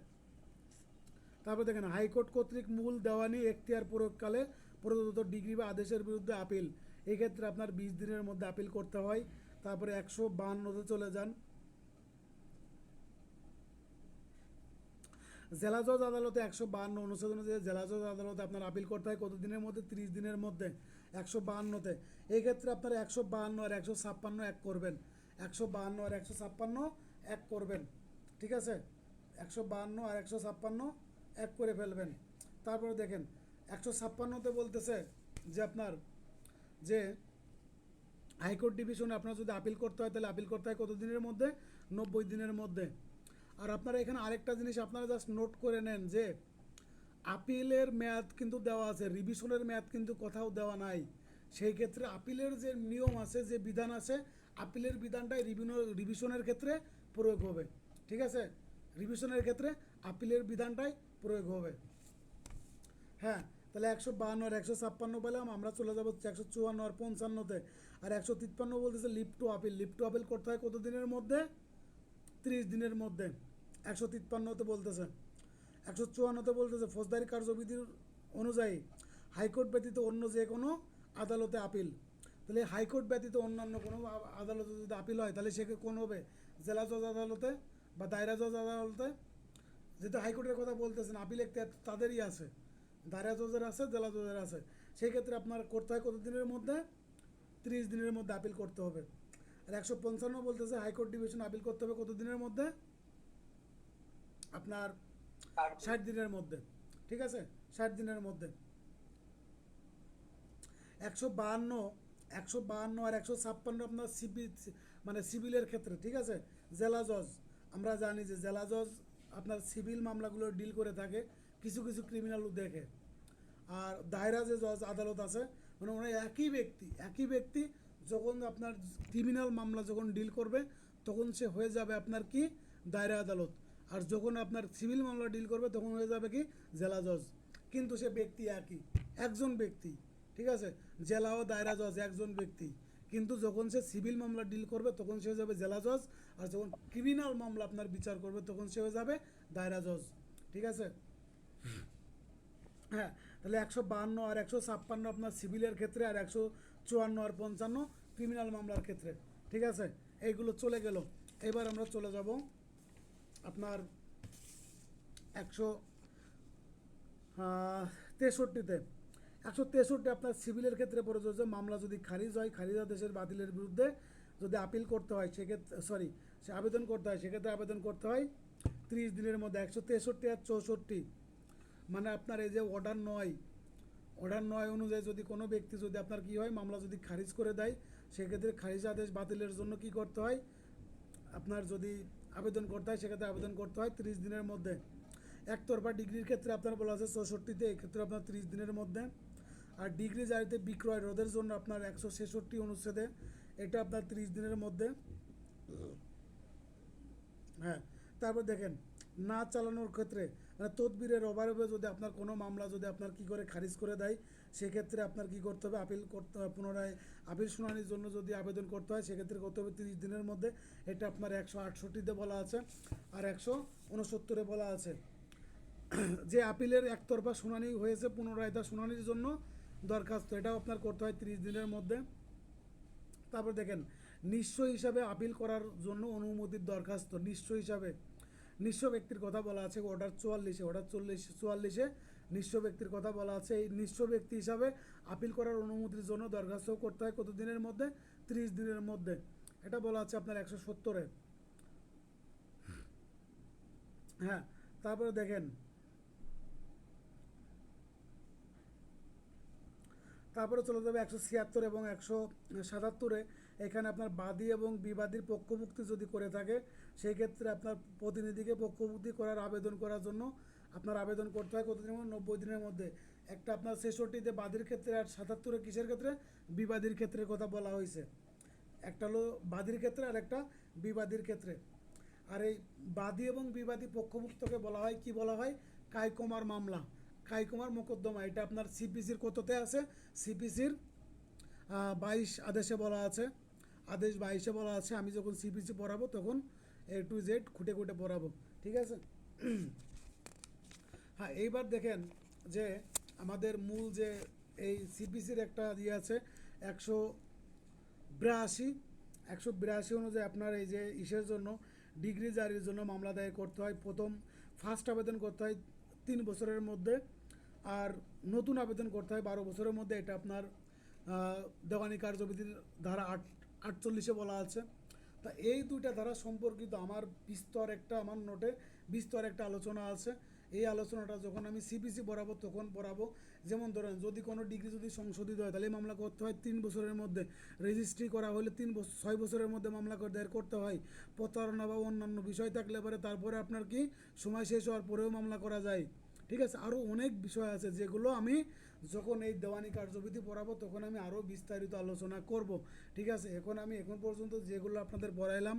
তারপর দেখেন, হাইকোর্ট কর্তৃক মূল দেওয়ানি এখতিয়ার প্রয়োগকালে প্রদত্ত ডিগ্রি বা আদেশের বিরুদ্ধে আপিল, এই ক্ষেত্রে আপনার 20 দিনের মধ্যে আপিল করতে হয়। তারপরে 152তে চলে যান, জেলা জজ আদালতে 152 অনুচ্ছেদ অনুযায়ী জেলা জজ আদালতে আপনার আপিল করতে হয় কত দিনের মধ্যে? 30 দিনের মধ্যে। 152তে এই ক্ষেত্রে আপনার 152 আর 156 এক করবেন, 152 আর 156 এক করবেন, ঠিক আছে। 152 আর 156 এক করে ফেলবেন। তারপরে দেখেন 156তে বলতেছে যে আপনার যে হাইকোর্ট ডিভিশনে আপনার যদি আপিল করতে হয়, তাহলে আপিল করতে হয় কত দিনের মধ্যে? 90 দিনের মধ্যে। আর আপনারা এখানে আরেকটা জিনিস আপনারা জাস্ট নোট করে নেন যে আপিলের মেয়াদ কিন্তু দেওয়া আছে, রিভিশনের মেয়াদ কিন্তু কোথাও দেওয়া নাই। সেই ক্ষেত্রে আপিলের যে নিয়ম আছে, যে বিধান আছে, আপিলের বিধানটাই রিভিশনের ক্ষেত্রে প্রয়োগ হবে, ঠিক আছে। রিভিশনের ক্ষেত্রে আপিলের বিধানটাই প্রয়োগ হবে। হ্যাঁ, তাহলে 152 আর 156 পেলাম, আমরা চলে যাবো 154 আর 55তে। আর 153 বলতেছে leave to appeal, leave to appeal করতে হয় কত দিনের মধ্যে? 30 দিনের মধ্যে। 153তে বলতেছে, 154তে বলতেছে ফৌজদারি কার্যবিধির অনুযায়ী হাইকোর্ট ব্যতীত অন্য যে কোনো আদালতে আপিল। তাহলে হাইকোর্ট ব্যতীত অন্যান্য কোনো আদালতে যদি আপিল হয়, তাহলে সেক্ষেত্রে কোন হবে? জেলা জজ আদালতে বা দায়রা জজ আদালতে। যেহেতু হাইকোর্টের কথা বলতেছেন, আপিল একটা তাদেরই আছে, দায়রা জজের আছে, জেলা জজের আছে। সেই ক্ষেত্রে আপনার করতে হয় কত দিনের মধ্যে? 30 দিনের মধ্যে আপিল করতে হবে। আর 155 বলতেছে হাইকোর্ট ডিভিশন আপিল করতে হবে কত দিনের মধ্যে? আপনার 60 দিনের মধ্যে, ঠিক আছে, 60 দিনের মধ্যে। 152, 152 আর 156 আপনার মানে সিভিলের ক্ষেত্রে, ঠিক আছে। জেলা জজ, আমরা জানি যে জেলা জজ আপনার সিভিল মামলাগুলো ডিল করে থাকে, কিছু কিছু ক্রিমিনালও দেখে। আর দায়রা যে জজ আদালত আছে, মানে ওরা একই ব্যক্তি যখন আপনার ক্রিমিনাল মামলা যখন ডিল করবে, তখন সে হয়ে যাবে আপনার কি? দায়রা আদালত। আর যখন আপনার সিভিল মামলা ডিল করবে, তখন হয়ে যাবে কি? জেলা জজ। কিন্তু সে ব্যক্তি একই, একজন ব্যক্তি, ঠিক আছে। জেলা ও দায়রা জজ একজন ব্যক্তি, কিন্তু যখন সে সিভিল মামলা ডিল করবে, তখন সে হয়ে যাবে জেলা জজ। আর যখন ক্রিমিনাল মামলা আপনার বিচার করবে, তখন সে হয়ে যাবে দায়রা জজ, ঠিক আছে। হ্যাঁ, তাহলে 152 আর 156 আপনার সিভিলের ক্ষেত্রে, আর 154 আর 55 ক্রিমিনাল মামলার ক্ষেত্রে, ঠিক আছে। এইগুলো চলে গেল। এবার আমরা চলে যাব আপনার 163তে। 163 আপনার সিভিলের ক্ষেত্রে প্রযোজ্য, মামলা যদি খারিজ হয়, খারিজ আদেশের বাতিলের বিরুদ্ধে যদি আপিল করতে হয়, সেক্ষেত্রে সে আবেদন করতে হয়, সেক্ষেত্রে আবেদন করতে হয় 30 দিনের মধ্যে। 163 আর 64 মানে আপনার এই যে অর্ডার 9 অনুযায়ী যদি কোনো ব্যক্তি যদি আপনার কি হয়, মামলা যদি খারিজ করে দেয়, সেক্ষেত্রে খারিজ আদেশ বাতিলের জন্য কি করতে হয়? আপনার যদি আবেদন করতে হয়, সেক্ষেত্রে আবেদন করতে হয় 30 দিনের মধ্যে। একতরফা ডিগ্রির ক্ষেত্রে আপনার বলা আছে 64তে, এক্ষেত্রে আপনার 30 দিনের মধ্যে। আর ডিগ্রি জারিতে বিক্রয় রোধের জন্য আপনার 166 অনুচ্ছেদে, এটা আপনার 30 দিনের মধ্যে। হ্যাঁ, তারপর দেখেন না চালানোর ক্ষেত্রে, মানে তদবিরের অভাবে যদি আপনার কোনো মামলা যদি আপনার কি করে খারিজ করে দেয়, সেক্ষেত্রে আপনার কি করতে হবে? আপিল করতে হবে, পুনরায় আপিল শুনানির জন্য যদি আবেদন করতে হয়, সেক্ষেত্রে করতে হবে 30 দিনের মধ্যে। এটা আপনার 168তে বলা আছে, আর 169-এ বলা আছে যে আপিলের একতরফা শুনানি হয়েছে, পুনরায় তা শুনানির জন্য দরখাস্ত, এটাও আপনার করতে হয় 30 দিনের মধ্যে। তারপর দেখেন নিঃস্ব হিসাবে আপিল করার জন্য অনুমতির দরখাস্ত, নিঃস্ব হিসাবে, নিঃস্ব ব্যক্তির কথা বলা আছে অর্ডার 44-এ, অর্ডার 44-44 নিঃস্ব ব্যক্তির কথা বলা আছে। এই নিঃস্ব ব্যক্তি হিসাবে আপিল করার অনুমতির জন্য দরখাস্ত করতে হয় কত দিনের মধ্যে? 30 দিনের মধ্যে। এটা বলা আছে আপনার 170-এ। হ্যাঁ, তারপরে দেখেন, তারপরে চলে যাবে 176 এবং 177-এ। এখানে আপনার বাদী এবং বিবাদীর পক্ষভুক্তি যদি করে থাকে, সেই ক্ষেত্রে আপনার প্রতিনিধিকে পক্ষভুক্তি করার আবেদন করার জন্য আপনার আবেদন করতে হয় কত দিনের মধ্যে? 90 দিনের মধ্যে। একটা আপনার 66-তে বাদীর ক্ষেত্রে, আর 77-এ কিসের ক্ষেত্রে? বিবাদীর ক্ষেত্রে কথা বলা হয়েছে। একটা হলো বাদীর ক্ষেত্রে আর একটা বিবাদীর ক্ষেত্রে। আর এই বাদী এবং বিবাদী পক্ষভুক্তকে বলা হয়, কি বলা হয়? কায়কোমার মামলা, কায়কোমার মোকদ্দমা। এটা আপনার সিপিসির কততে আছে? সিপিসির 22 আদেশে বলা আছে, আদেশ 22-এ বলা আছে। আমি যখন সিপিসি পড়াবো তখন A to Z খুঁটে খুঁটে পড়াবো, ঠিক আছে? হ্যাঁ, এইবার দেখেন যে আমাদের মূল যে এই সিপিসির একটা ইয়ে আছে 182, 182 অনুযায়ী আপনার এই যে ইসের জন্য, ডিগ্রি জারির জন্য মামলা দায়ের করতে হয়। ফার্স্ট আবেদন করতে হয় 3 বছরের মধ্যে, আর নতুন আবেদন করতে হয় 12 বছরের মধ্যে। এটা আপনার দেওয়ানি কার্যবিধির ধারা 48-এ বলা আছে। তা এই দুইটা ধারা সম্পর্কিত আমার আমার নোটে বিস্তর একটা আলোচনা আছে। এই আলোচনাটা যখন আমি সিপিসি পড়াবো তখন পড়াবো। যেমন ধরেন, যদি কোনো ডিগ্রি যদি সংশোধিত হয় তাহলে মামলা করতে হয় 3 বছরের মধ্যে। রেজিস্ট্রি করা হলে 6 বছরের মধ্যে মামলা দায়ের করতে হয়। প্রতারণা বা অন্যান্য বিষয় থাকলে পরে তারপরে আপনার কি সময় শেষ হওয়ার পরেও মামলা করা যায়, ঠিক আছে? আরও অনেক বিষয় আছে যেগুলো আমি যখন এই দেওয়ানি কার্যবিধি পড়াবো তখন আমি আরও বিস্তারিত আলোচনা করব, ঠিক আছে? এখন পর্যন্ত যেগুলো আপনাদের পড়াইলাম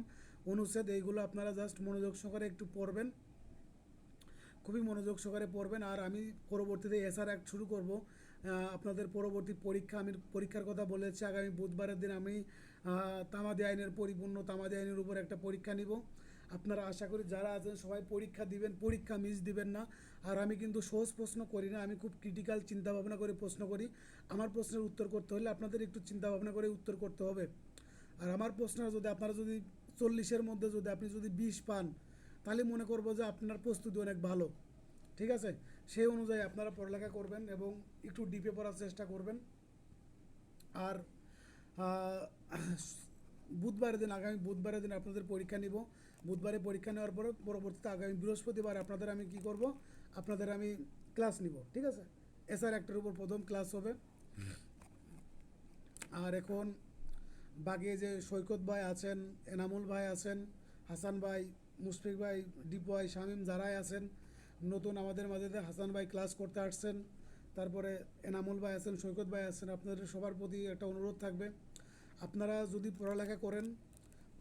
অনুচ্ছেদ, এইগুলো আপনারা জাস্ট মনোযোগ সহকারে একটু পড়বেন, খুবই মনোযোগ সহকারে পড়বেন। আর আমি পরবর্তীতে এসআর অ্যাক্ট শুরু করব। আপনাদের পরবর্তী পরীক্ষা, আমি পরীক্ষার কথা বলেছি আগামী বুধবারের দিন আমি তামাদি আইনের পরিপূর্ণ তামাদি আইনের উপর একটা পরীক্ষা নিব। আপনারা আশা করি যারা আছেন সবাই পরীক্ষা দিবেন, পরীক্ষা মিস দিবেন না। আর আমি কিন্তু সহজ প্রশ্ন করি না, আমি খুব ক্রিটিক্যাল চিন্তাভাবনা করে প্রশ্ন করি। আমার প্রশ্নের উত্তর করতে হলে আপনাদের একটু চিন্তাভাবনা করে উত্তর করতে হবে। আর আমার প্রশ্ন আপনারা যদি 40-এর মধ্যে আপনি যদি 20 পান, তাহলে মনে করবো যে আপনার প্রস্তুতি অনেক ভালো, ঠিক আছে? সেই অনুযায়ী আপনারা পড়ালেখা করবেন এবং একটু ডিপে পড়ার চেষ্টা করবেন। আর আগামী বুধবারের দিন আপনাদের পরীক্ষা নিব। বুধবারে পরীক্ষা নেওয়ার পরে পরবর্তীতে আগামী বৃহস্পতিবার আপনাদের আমি কি করব? আপনাদের আমি ক্লাস নিব, ঠিক আছে? এসআর একটার উপর প্রথম ক্লাস হবে। আর এখন বাকি যে সৈকত ভাই আছেন, এনামুল ভাই আছেন, হাসান ভাই, মুশফিক ভাই, দীপ ভাই, শামীম, যারাই আছেন নতুন আমাদের মাঝে, হাসান ভাই ক্লাস করতে আসছেন, তারপরে এনামুল ভাই আছেন, সৈকত ভাই আছেন, আপনাদের সবার প্রতি একটা অনুরোধ থাকবে, আপনারা যদি পড়ালেখা করেন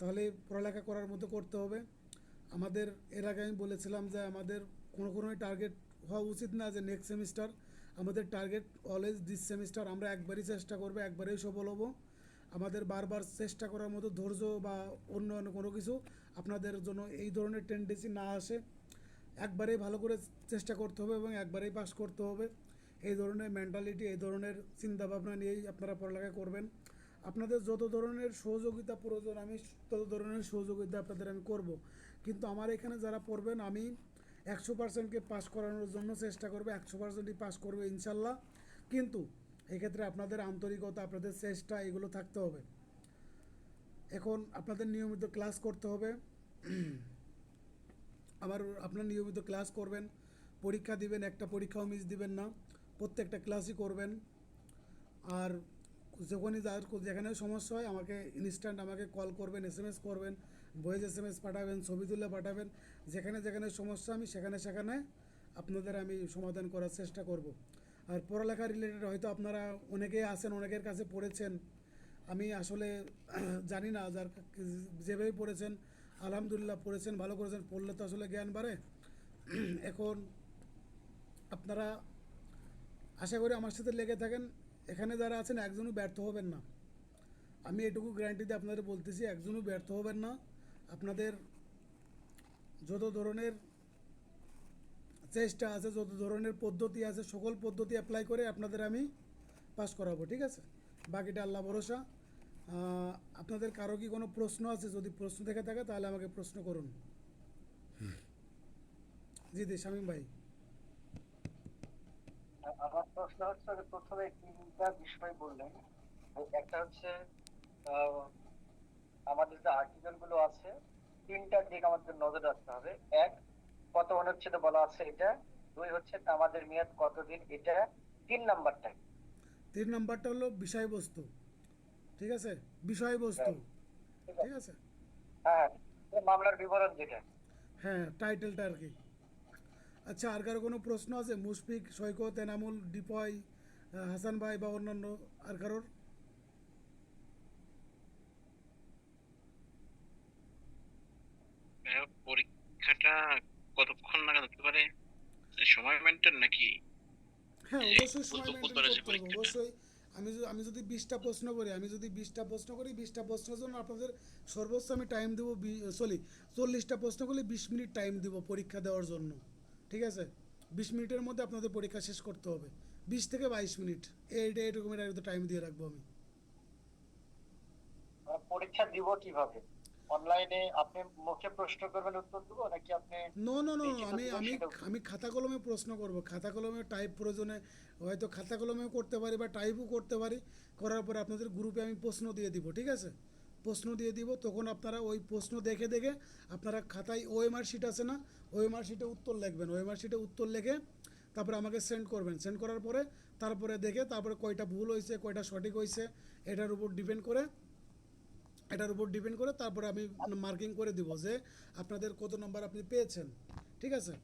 তাহলে পড়ালেখা করার মতো করতে হবে। আমাদের এর আগে আমি বলেছিলাম যে আমাদের কোনো টার্গেট হওয়া উচিত না যে নেক্সট সেমিস্টার। আমাদের টার্গেট অলওয়েজ দিস সেমিস্টার। আমরা একবারই চেষ্টা করবো, একবারেই সফল হবো। আমাদের বারবার চেষ্টা করার মতো ধৈর্য বা অন্য কোনো কিছু আপনাদের জন্য এই ধরনের টেন্ডেন্সি না আসে। একবারেই ভালো করে চেষ্টা করতে হবে এবং একবারেই পাস করতে হবে। এই ধরনের মেন্টালিটি, এই ধরনের চিন্তাভাবনা নিয়েই আপনারা পড়ালেখা করবেন। আপনাদের যত ধরনের সহযোগিতা প্রয়োজন আমি তত ধরনের সহযোগিতা আপনাদের আমি করব। কিন্তু আমার এখানে যারা পড়বেন আমি 100%কে পাস করানোর জন্য চেষ্টা করবো, 100%ই পাস করবে ইনশাল্লাহ। কিন্তু এক্ষেত্রে আপনাদের আন্তরিকতা, আপনাদের চেষ্টা, এগুলো থাকতে হবে। এখন আপনাদের নিয়মিত ক্লাস করতে হবে। আপনার নিয়মিত ক্লাস করবেন, পরীক্ষা দিবেন, একটা পরীক্ষাও মিস দিবেন না, প্রত্যেকটা ক্লাসই করবেন। আর যেখানে সমস্যা হয় আমাকে ইনস্ট্যান্ট আমাকে কল করবেন, এসএমএস করবেন, ভয়েস এসএমএস পাঠাবেন, ছবি তুলে পাঠাবেন। যেখানে সমস্যা আমি সেখানে আপনাদের আমি সমাধান করার চেষ্টা করব। আর পড়ালেখা রিলেটেড হয়তো আপনারা অনেকেই আছেন, অনেকের কাছে পড়েছেন, আমি আসলে জানি না, যেভাবে পড়েছেন আলহামদুলিল্লাহ পড়েছেন, ভালো করেছেন। পড়লে তো আসলে জ্ঞান বাড়ে। এখন আপনারা আশা করি আমার সাথে লেগে থাকেন। এখানে যারা আছেন একজনও ব্যর্থ হবেন না, আমি এটুকু গ্যারান্টি দিয়ে আপনাদের বলতেছি, একজনও ব্যর্থ হবেন না। আপনাদের যত ধরনের চেষ্টা আছে, যত ধরনের পদ্ধতি আছে, সকল পদ্ধতি অ্যাপ্লাই করে আপনাদের আমি পাস করাবো, ঠিক আছে? বাকিটা আল্লাহ ভরসা। আপনাদের কারো কি কোনো প্রশ্ন আছে? যদি প্রশ্ন থেকে থাকে তাহলে আমাকে প্রশ্ন করুন। জি জি শামীম ভাই। আমার প্রশ্ন হচ্ছে যে প্রথমে তিনটা বিষয় বললেন। একটা হচ্ছে আহ, আমাদের যে আর্টিকেল গুলো আছে, তিনটা দিক আমাদের নজর রাখতে হবে। এক, কত অনুচ্ছেদে বলা আছে এটা। দুই হচ্ছে আমাদের মেয়াদ কতদিন এটা। তিন নাম্বারটা তিন নাম্বারটা হলো বিষয়বস্তু, ঠিক আছে, বিষয়বস্তু, right, ঠিক ঠিক আছে। আছে। হ্যাঁ, এই মামলার বিবরণ যেটা। হ্যাঁ, টাইটেলটা আর কি। আচ্ছা, আর কারো কোনো প্রশ্ন আছে? মুশফিক, সৈকত, এনামুল, ডিপয়, হাসান ভাই বা অন্যান্য আর কারোর? পরীক্ষাটা কতক্ষণ নাগাদ হতে পারে? সময় মেনটেন নাকি? হ্যাঁ, এই যে অবশ্যই সময় মেনটেন বুধবারে যে করতে হবে, পরীক্ষাটা। অবশ্যই। আমি যদি 20টা প্রশ্ন করি, 20টা প্রশ্নের জন্য আপনাদের সর্বোচ্চ আমি টাইম দেবো, সরি, 40টা প্রশ্ন করলে 20 মিনিট টাইম দিব পরীক্ষা দেওয়ার জন্য, ঠিক আছে। 20 মিনিটের মধ্যে আপনাদের পরীক্ষা শেষ করতে হবে, 20 থেকে 22 মিনিট, এইরকম টাইম দিয়ে রাখবো আমি। পরীক্ষা দিব কিভাবে? অনলাইনে আপনি মুখে প্রশ্ন করবেন, উত্তর দেবো, নাকি আপনি নো নো নো, লিখিত আমি দিবেন আমি সেটা? আমি খাতা কলমে প্রশ্ন করব, খাতা কলমে টাইপ প্রয়োজনে হয়তো খাতা কলমেও করতে পারি বা টাইপও করতে পারি। করার পরে আপনাদের গ্রুপে আমি প্রশ্ন দিয়ে দিব, ঠিক আছে। প্রশ্ন দিয়ে দিব, তখন আপনারা ওই প্রশ্ন দেখে দেখে আপনারা খাতায় ওএমআর শিট আছে না, ওএমআর শিটে উত্তর লিখবেন, ওএমআর শিটে উত্তর লিখে তারপরে আমাকে সেন্ড করবেন। সেন্ড করার পরে তারপরে দেখে তারপরে কয়টা ভুল হয়েছে কয়টা সঠিক হয়েছে এটার উপর ডিপেন্ড করে তারপরে আমি মার্কিং করে দিব যে আপনাদের কত নম্বর আপনি পেয়েছেন, ঠিক আছে।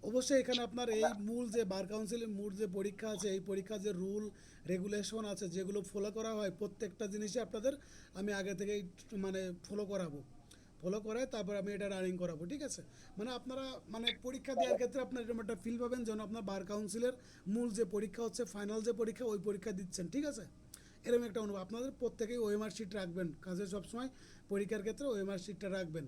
অবশ্যই এখানে আপনার এই আমরা মূল যে বার কাউন্সিলের মূল যে পরীক্ষা আছে, এই পরীক্ষার যে রুল রেগুলেশন আছে যেগুলো ফলো করা হয়, প্রত্যেকটা জিনিসই আপনাদের আমি আগে থেকেই মানে ফলো করাবো, ফলো করায় তারপর আমি এটা রানিং করাবো, ঠিক আছে। মানে আপনারা মানে পরীক্ষা দেওয়ার ক্ষেত্রে আপনার এরকম একটা ফিল পাবেন যেন আপনার বার কাউন্সিলের মূল যে পরীক্ষা হচ্ছে, ফাইনাল যে পরীক্ষা, ওই পরীক্ষা দিচ্ছেন, ঠিক আছে। এরকম একটা অনুভব আপনাদের প্রত্যেকেই ওএমআর শিট রাখবেন, কাজে সবসময় পরীক্ষার ক্ষেত্রে ওএমআর শিটটা রাখবেন।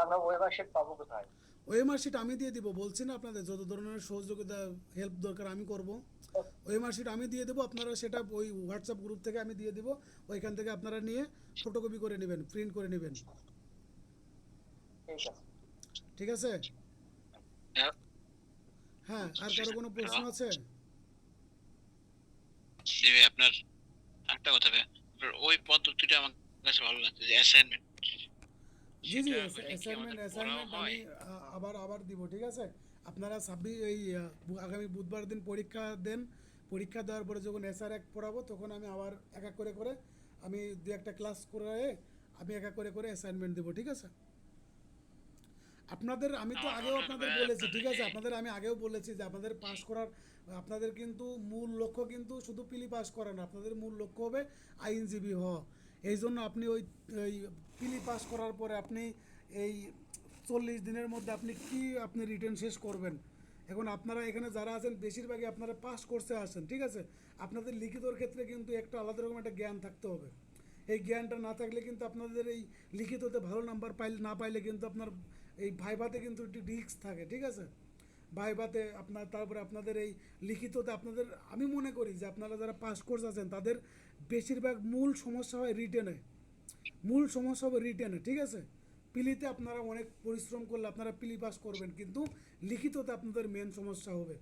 আমরা ওয়েবসাইট পাবো কোথায়? ওএমআর শিট আমি দিয়ে দিব, বলছি না আপনাদের যত ধরনের সহযোগিতা হেল্প দরকার আমি করব। ওএমআর শিট আমি দিয়ে দেবো, আপনারা সেটা ওই হোয়াটসঅ্যাপ গ্রুপ থেকে আমি দিয়ে দেবো, ওইখান থেকে আপনারা নিয়ে ফটোকপি করে নেবেন, প্রিন্ট করে নেবেন, ঠিক আছে। ঠিক আছে। হ্যাঁ, হ্যাঁ, আর বুঝছি কারো স্যার। কোনো প্রশ্ন আছে? দিবে আপনার একটা কথা ভাই, আপনার ওই পদ্ধতিটা আমার কাছে ভালো লাগছে যে অ্যাসাইনমেন্ট, জি জি, সেটা হলে কি অ্যাসাইনমেন্ট আমাদের পড়াও অ্যাসাইনমেন্ট আমি হয়? আবার আবার দিব, ঠিক আছে। আপনারা আগামী বুধবার দিন পরীক্ষা দেন, পরীক্ষা দেওয়ার পরে যখন এসআর এক পড়াবো তখন আমি আবার এক এক করে করে আমি দু একটা ক্লাস করে আমি এক এক করে করে অ্যাসাইনমেন্ট দেবো, ঠিক আছে। আপনাদের আমি তো আমার আগেও মনে হয় আপনাদের ভাই বলেছি, আপনার ঠিক আছে, এই আপনাদের আমি আগেও বলেছি যে আপনাদের জি। পাস করার, আপনাদের কিন্তু মূল লক্ষ্য কিন্তু শুধু পিলি পাস করা না, আপনাদের মূল লক্ষ্য হবে আইনজীবী হওয়া। এই জন্য আপনি ওই পিলি পাস করার পরে আপনি এই 40 দিনের মধ্যে আপনি রিটেন শেষ করবেন। এখন আপনারা এখানে যারা আছেন বেশিরভাগই আপনারা পাস কোর্সে আসেন, ঠিক আছে। আপনাদের লিখিতর ক্ষেত্রে কিন্তু একটা আলাদা রকম একটা জ্ঞান থাকতে হবে। এই জ্ঞানটা না থাকলে কিন্তু আপনাদের এই লিখিততে ভালো নাম্বার না পাইলে কিন্তু আপনার এই ভাইভাতে কিন্তু একটি রিস্ক থাকে, ঠিক আছে। ভাইভাতে আপনার তারপরে আপনাদের এই লিখিততে আপনাদের, আমি মনে করি যে আপনারা যারা পাস কোর্স আছেন তাদের বেশিরভাগ মূল সমস্যা হয় রিটেনে, মূল সমস্যা হবে রিটেনে, ঠিক আছে। পিলিতে আপনারা অনেক পরিশ্রম করলে আপনারা পিলি পাস করবেন, কিন্তু লিখিততে আপনাদের মেন সমস্যা হবে।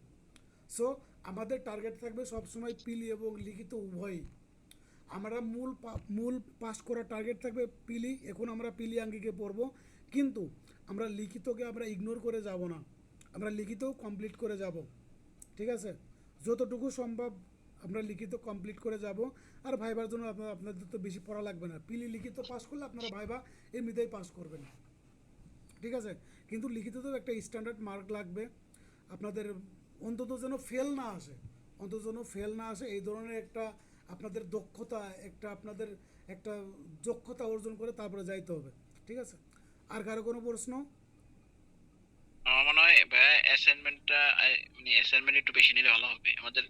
সো আমাদের টার্গেট থাকবে সবসময় পিলি এবং লিখিত উভয়ই। আমরা মূল পাস করার টার্গেট থাকবে পিলি, এখন আমরা পিলি আঙ্গিকে পড়বো, কিন্তু আমরা লিখিতকে আমরা ইগনোর করে যাব না, আমরা লিখিতও কমপ্লিট করে যাব, ঠিক আছে। যতটুকু সম্ভব আমরা লিখিত কমপ্লিট করে যাব। আর ভাইবার জন্য আপনাদের তো বেশি পড়া লাগবে না, পিলি লিখিত পাস করলে আপনারা ভাইবা এমনিতেই পাস করবেন, ঠিক আছে। কিন্তু লিখিততেও একটা স্ট্যান্ডার্ড মার্ক লাগবে আপনাদের, অন্তত যেন ফেল না আসে, অন্তত যেন ফেল না আসে এই ধরনের একটা আপনাদের দক্ষতা, আপনাদের একটা দক্ষতা অর্জন করে তারপরে যাইতে হবে, ঠিক আছে। আর কারো কোনো প্রশ্ন? আমার মনে হয় ভাই অ্যাসাইনমেন্টটা মানে অ্যাসাইনমেন্ট একটু বেশি নিলে ভালো হবে আমাদের।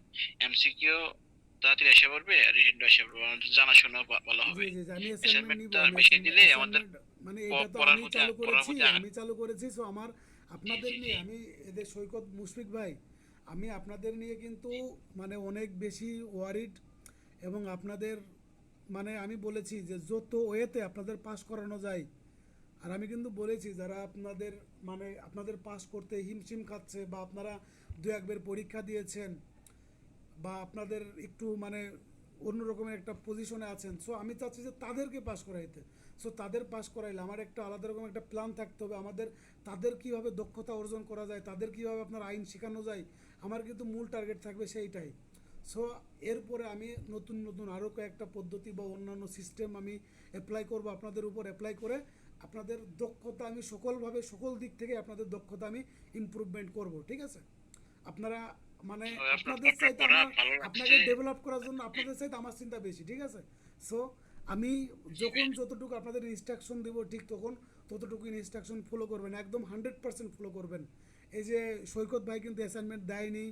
এমসিকিউ তাড়াতাড়ি এসে পড়বে আর রিটেনটা এসে পড়বে, আমাদের জানাশোনা ভালো জি হবে। জি জি, আমি অ্যাসাইনমেন্ট নিব, অ্যাসাইনমেন্টটা আমি বেশি দিলে আমাদের অ্যাসাইনমেন্ট মানে এটা তো পড়ার আমি প্রতি চালু পড়ার করেছি, প্রতি সো আমার জি আপনাদের জি জি। নিয়ে আমি এদের সৈকত মুশফিক ভাই, আমি আপনাদের নিয়ে কিন্তু মানে অনেক বেশি ওয়ারিড, এবং আপনাদের মানে আমি বলেছি যে যত ওয়েতে আপনাদের পাস করানো যায়। আর আমি কিন্তু বলেছি যারা আপনাদের মানে আপনাদের পাস করতে হিমশিম খাচ্ছে, বা আপনারা দু একবার পরীক্ষা দিয়েছেন, বা আপনাদের একটু মানে অন্য রকমের একটা পজিশনে আছেন, সো আমি চাচ্ছি যে তাদেরকে পাস করাইতে। সো তাদের পাস করাইলে আমার একটা আলাদা রকম একটা প্ল্যান থাকতে হবে, আমাদের তাদের কিভাবে দক্ষতা অর্জন করা যায়, তাদের কিভাবে আপনার আইন শেখানো যায়, আমার কিন্তু মূল টার্গেট থাকবে সেইটাই। সো এরপরে আমি নতুন নতুন আরও কয়েকটা পদ্ধতি বা অন্যান্য সিস্টেম আমি অ্যাপ্লাই করব আপনাদের উপর, অ্যাপ্লাই করে আপনাদের দক্ষতা আমি সকলভাবে সকল দিক থেকে আপনাদের দক্ষতা আমি ইমপ্রুভমেন্ট করব, ঠিক আছে? আপনারা মানে তো আপনার আপনাদের কথা চাইতে পড়া আমার ভালো আপনাকে লাগছে। ডেভেলপ করার জন্য আপনাদের চাইতে আমার চিন্তা বেশি, ঠিক আছে? সো আমি জি যখন ভাইয়া। যতটুকু আপনাদের ইনস্ট্রাকশন দেব ঠিক তখন ততটুকু ইনস্ট্রাকশন ফলো করবেন, একদম 100% ফলো করবেন। এই যে সৈকত ভাই কিন্তু অ্যাসাইনমেন্ট দেয়নি,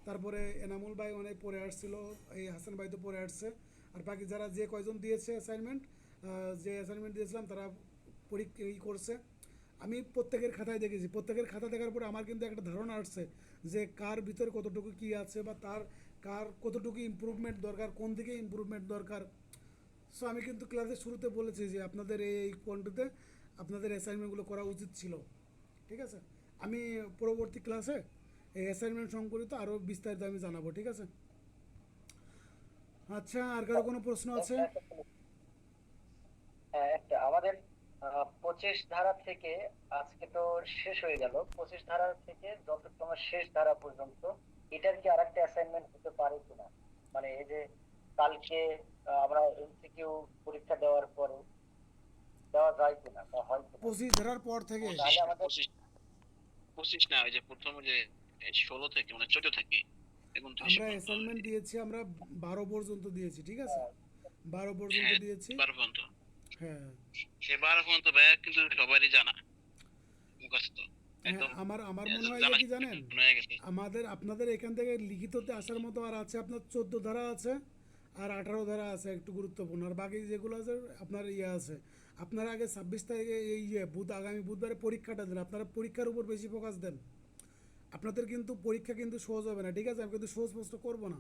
তারপরে এনামুল ভাই অনেক পরে আসছিল, এই হাসান ভাই তো পরে আসছে, আর বাকি যারা যে কয়জন দিয়েছে অ্যাসাইনমেন্ট, যে অ্যাসাইনমেন্ট দিয়েছিলাম তারা পরীক্ষা করছে। আমি প্রত্যেকের খাতায় দেখেছি, প্রত্যেকের খাতা দেখার পরে আমার কিন্তু একটা ধারণা আসছে যে কার ভিতরে কতটুকু কী আছে, বা তার কার কতটুকু ইমপ্রুভমেন্ট দরকার, কোন দিকে ইমপ্রুভমেন্ট দরকার। সো আমি কিন্তু ক্লাসের শুরুতে বলেছি যে আপনাদের এই কোয়ান্টিতে আপনাদের অ্যাসাইনমেন্টগুলো করা উচিত ছিল, ঠিক আছে? আমি পরবর্তী ক্লাসে এই অ্যাসাইনমেন্ট সম্পর্কিত আরও বিস্তারিত আমি জানাবো, ঠিক আছে? আচ্ছা, আর কারো কোনো প্রশ্ন আছে? হ্যাঁ, একটা আমাদের 25 ধারা থেকে আজকে তো শেষ হয়ে গেল, 25 ধারা থেকে যতক্ষণ আমার শেষ ধারা পর্যন্ত এটার কি আরেকটা অ্যাসাইনমেন্ট হতে পারে কিনা, মানে এই যে কালকে আমরা এমসিকিউ পরীক্ষা দেওয়ার পরে দেওয়া যায় কিনা বা হয় কিনা, 25 ধারার পর থেকে? পঁচিশ তাহলে না, আমাদের 25 না, ওই যে প্রথম যে 16 থেকে মানে 14 থেকে 29 আমরা পর্যন্ত। অ্যাসাইনমেন্ট দিয়েছি, আমরা 12 পর্যন্ত দিয়েছি, ঠিক আছে? 12 পর্যন্ত হ্যাঁ, দিয়েছি। 12 পর্যন্ত। হ্যাঁ। সে 12 পর্যন্ত ভাইয়া কিন্তু সবারই জানা মুখস্থ হ্যাঁ, একদম। আমার আমার মনে হয় যে জানা কি জানেন, হয়ে গেছে। আমাদের আপনাদের এখান থেকে লিখিততে আসার মতো আর আছে আপনার 14 ধারা আছে, আর 18 ধারা আছে একটু গুরুত্বপূর্ণ, আর বাকি যেগুলো আছে আপনার ইয়ে আছে। আপনারা আগে 26 তারিখে এই আগামী বুধবারে পরীক্ষাটা দেন, আপনারা পরীক্ষার উপর বেশি ফোকাস দেন। আপনাদের কিন্তু পরীক্ষা কিন্তু সহজ হবে না, ঠিক আছে? আমি কিন্তু সহজ প্রশ্ন করবো না।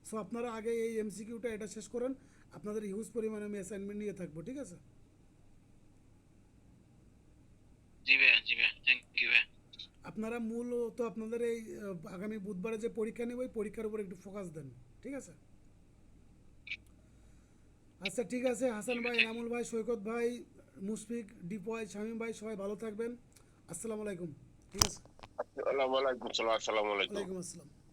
সো আপনারা আগে এই এমসিকিউটা এটা শেষ করেন, আপনাদের হিউজ পরিমাণে আমি অ্যাসাইনমেন্ট নিয়ে থাকবো, ঠিক আছে? জি ভাইয়া, জি ভাইয়া, থ্যাংক ইউ ভাইয়া। আপনারা মূলত আপনাদের এই আগামী বুধবারে যে পরীক্ষা নেব, ওই পরীক্ষার উপর একটু ফোকাস দেন, ঠিক আছে? আচ্ছা, ঠিক আছে, হাসান ভাই, এনামুল ভাই, সৈকত ভাই, মুশফিক, ডিপয়, শামীম ভাই, সবাই ভালো থাকবেন। আসসালামু আলাইকুম, ঠিক আছে? ওয়ালাইকুম আসসালাম, আসসালামু আলাইকুম। ওয়ালাইকুম আসসালাম।